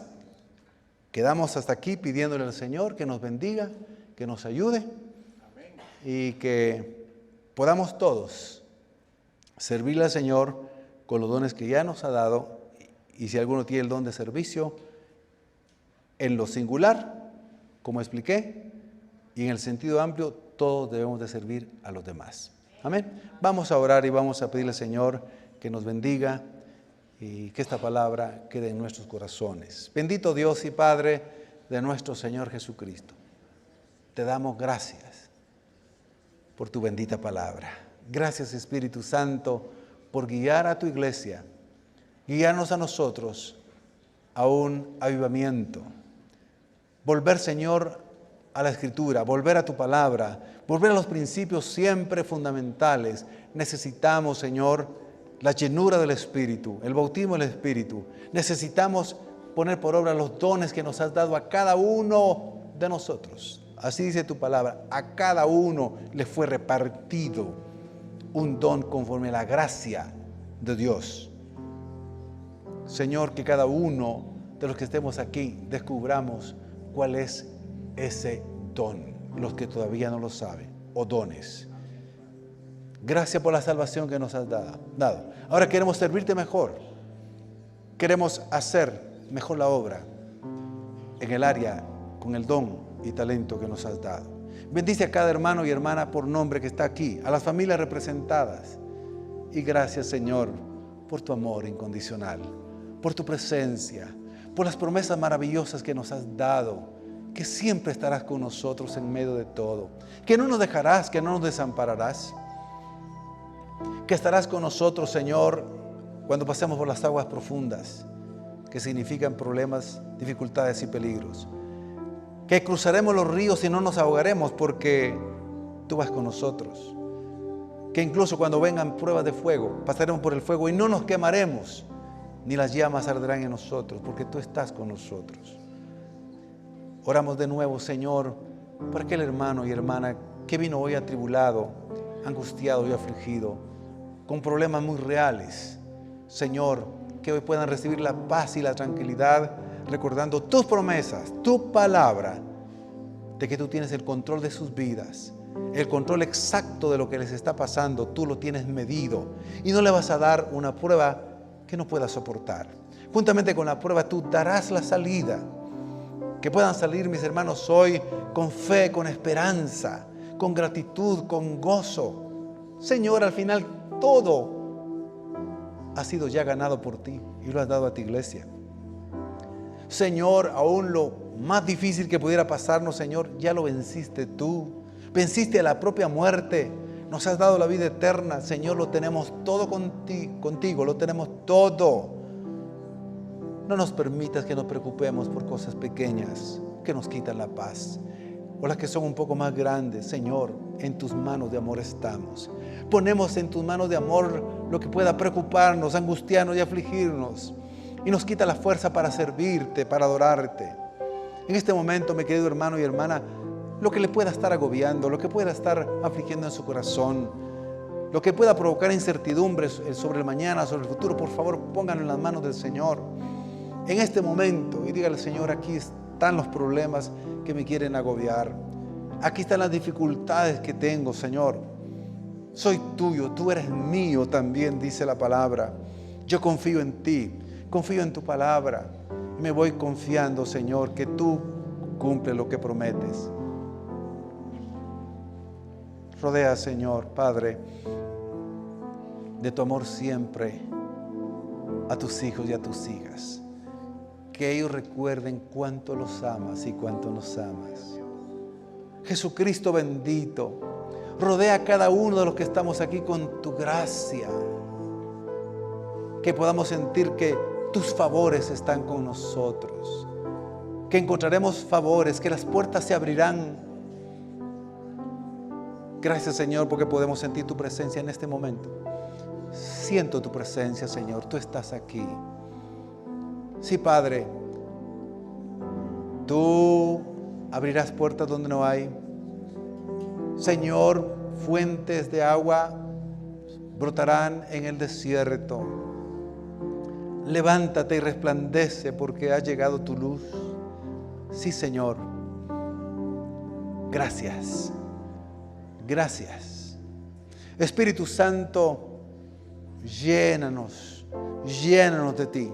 quedamos hasta aquí pidiéndole al Señor que nos bendiga, que nos ayude y que podamos todos servirle al Señor con los dones que ya nos ha dado. Y si alguno tiene el don de servicio, en lo singular, como expliqué, y en el sentido amplio, todos debemos de servir a los demás. Amén. Vamos a orar y vamos a pedirle al Señor que nos bendiga y que esta palabra quede en nuestros corazones. Bendito Dios y Padre de nuestro Señor Jesucristo. Te damos gracias por tu bendita palabra. Gracias, Espíritu Santo, por guiar a tu iglesia, guiarnos a nosotros a un avivamiento. Volver, Señor, a la Escritura, volver a tu palabra, volver a los principios siempre fundamentales. Necesitamos, Señor, la llenura del Espíritu, el bautismo del Espíritu. Necesitamos poner por obra los dones que nos has dado a cada uno de nosotros. Así dice tu palabra, a cada uno le fue repartido un don conforme a la gracia de Dios. Señor, que cada uno de los que estemos aquí descubramos cuál es ese don, los que todavía no lo saben, o dones. Gracias por la salvación que nos has dado. Ahora queremos servirte mejor. Queremos hacer mejor la obra en el área con el don y talento que nos has dado. Bendice a cada hermano y hermana por nombre que está aquí, a las familias representadas. Y gracias, Señor, por tu amor incondicional, por tu presencia, por las promesas maravillosas que nos has dado, que siempre estarás con nosotros en medio de todo, que no nos dejarás, que no nos desampararás, que estarás con nosotros, Señor, cuando pasemos por las aguas profundas, que significan problemas, dificultades y peligros, que cruzaremos los ríos y no nos ahogaremos porque tú vas con nosotros. Que incluso cuando vengan pruebas de fuego, pasaremos por el fuego y no nos quemaremos, ni las llamas arderán en nosotros, porque tú estás con nosotros. Oramos de nuevo, Señor, por aquel hermano y hermana que vino hoy atribulado, angustiado y afligido, con problemas muy reales. Señor, que hoy puedan recibir la paz y la tranquilidad, recordando tus promesas, tu palabra, de que tú tienes el control de sus vidas, el control exacto de lo que les está pasando. Tú lo tienes medido y no le vas a dar una prueba que no pueda soportar. Juntamente con la prueba tú darás la salida. Que puedan salir mis hermanos hoy con fe, con esperanza, con gratitud, con gozo. Señor, al final todo ha sido ya ganado por ti y lo has dado a tu iglesia. Señor, aún lo más difícil que pudiera pasarnos, Señor, ya lo venciste tú. Venciste a la propia muerte. Nos has dado la vida eterna. Señor, lo tenemos todo contigo, lo tenemos todo. No nos permitas que nos preocupemos por cosas pequeñas que nos quitan la paz, o las que son un poco más grandes. Señor, en tus manos de amor estamos. Ponemos en tus manos de amor lo que pueda preocuparnos, angustiarnos y afligirnos, y nos quita la fuerza para servirte, para adorarte. En este momento, mi querido hermano y hermana, lo que le pueda estar agobiando, lo que pueda estar afligiendo en su corazón, lo que pueda provocar incertidumbres sobre el mañana, sobre el futuro, por favor, pónganlo en las manos del Señor en este momento y dígale: Señor, aquí están los problemas que me quieren agobiar. Aquí están las dificultades que tengo, Señor. Soy tuyo, tú eres mío también, dice la palabra. Yo confío en ti, confío en tu palabra. Me voy confiando, Señor, que tú cumples lo que prometes. Rodea, Señor, Padre, de tu amor siempre a tus hijos y a tus hijas. Que ellos recuerden cuánto los amas y cuánto nos amas. Jesucristo bendito, rodea a cada uno de los que estamos aquí con tu gracia. Que podamos sentir que tus favores están con nosotros. Que encontraremos favores, que las puertas se abrirán. Gracias, Señor, porque podemos sentir tu presencia en este momento. Siento tu presencia, Señor, tú estás aquí. Sí, Padre, tú abrirás puertas donde no hay. Señor, fuentes de agua brotarán en el desierto. Levántate y resplandece porque ha llegado tu luz. Sí, Señor. Gracias. Gracias. Espíritu Santo, llénanos de ti.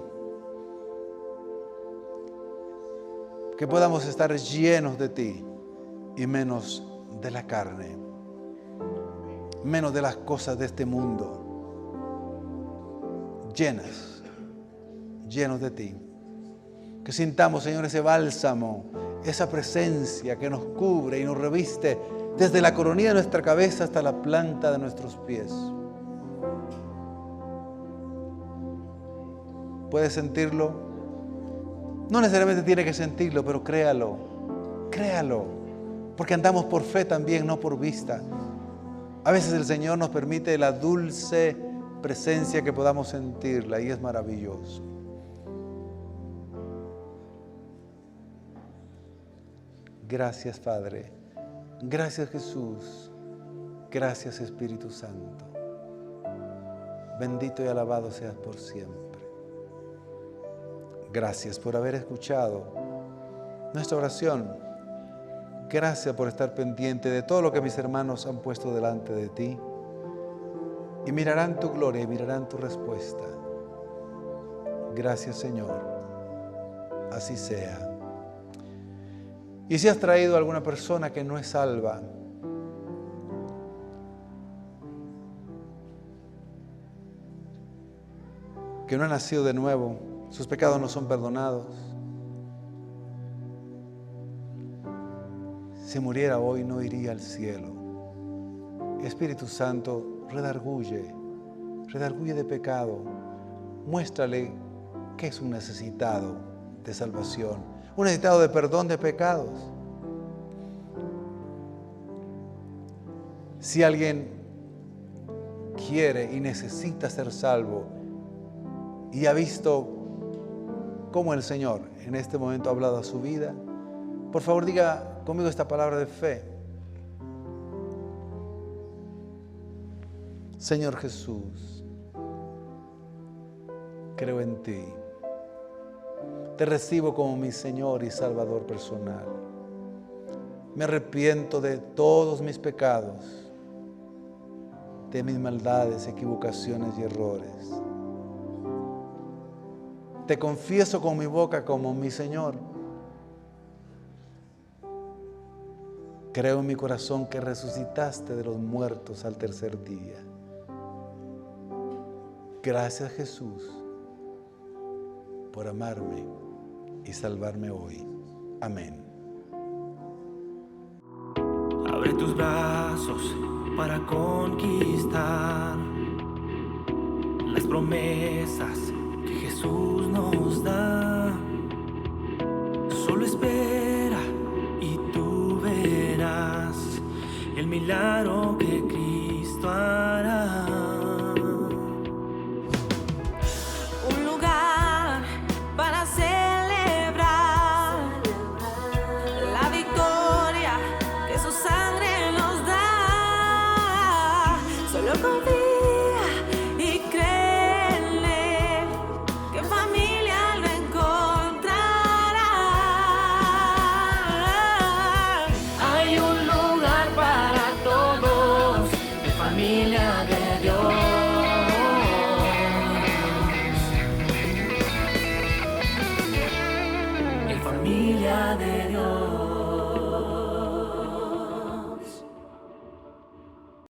Que podamos estar llenos de ti y menos de la carne, menos de las cosas de este mundo. Llenos de ti. Que sintamos, Señor, ese bálsamo, esa presencia que nos cubre y nos reviste desde la coronilla de nuestra cabeza hasta la planta de nuestros pies. ¿Puedes sentirlo? No necesariamente tiene que sentirlo, pero créalo, porque andamos por fe también, no por vista. A veces el Señor nos permite la dulce presencia que podamos sentirla y es maravilloso. Gracias, Padre. Gracias, Jesús. Gracias, Espíritu Santo. Bendito y alabado seas por siempre. Gracias por haber escuchado nuestra oración. Gracias por estar pendiente de todo lo que mis hermanos han puesto delante de ti. Y mirarán tu gloria y mirarán tu respuesta. Gracias, Señor. Así sea. Y si has traído a alguna persona que no es salva, que no ha nacido de nuevo, sus pecados no son perdonados, si muriera hoy no iría al cielo. Espíritu Santo, redarguye de pecado. Muéstrale que es un necesitado de salvación, un necesitado de perdón de pecados. Si alguien quiere y necesita ser salvo y ha visto cómo el Señor en este momento ha hablado a su vida, por favor diga conmigo esta palabra de fe. Señor Jesús, creo en ti. Te recibo como mi Señor y Salvador personal. Me arrepiento de todos mis pecados, de mis maldades, equivocaciones y errores. Te confieso con mi boca como mi Señor. Creo en mi corazón que resucitaste de los muertos al tercer día. Gracias, Jesús, por amarme y salvarme hoy. Amén. Abre tus brazos para conquistar las promesas que Jesús nos da.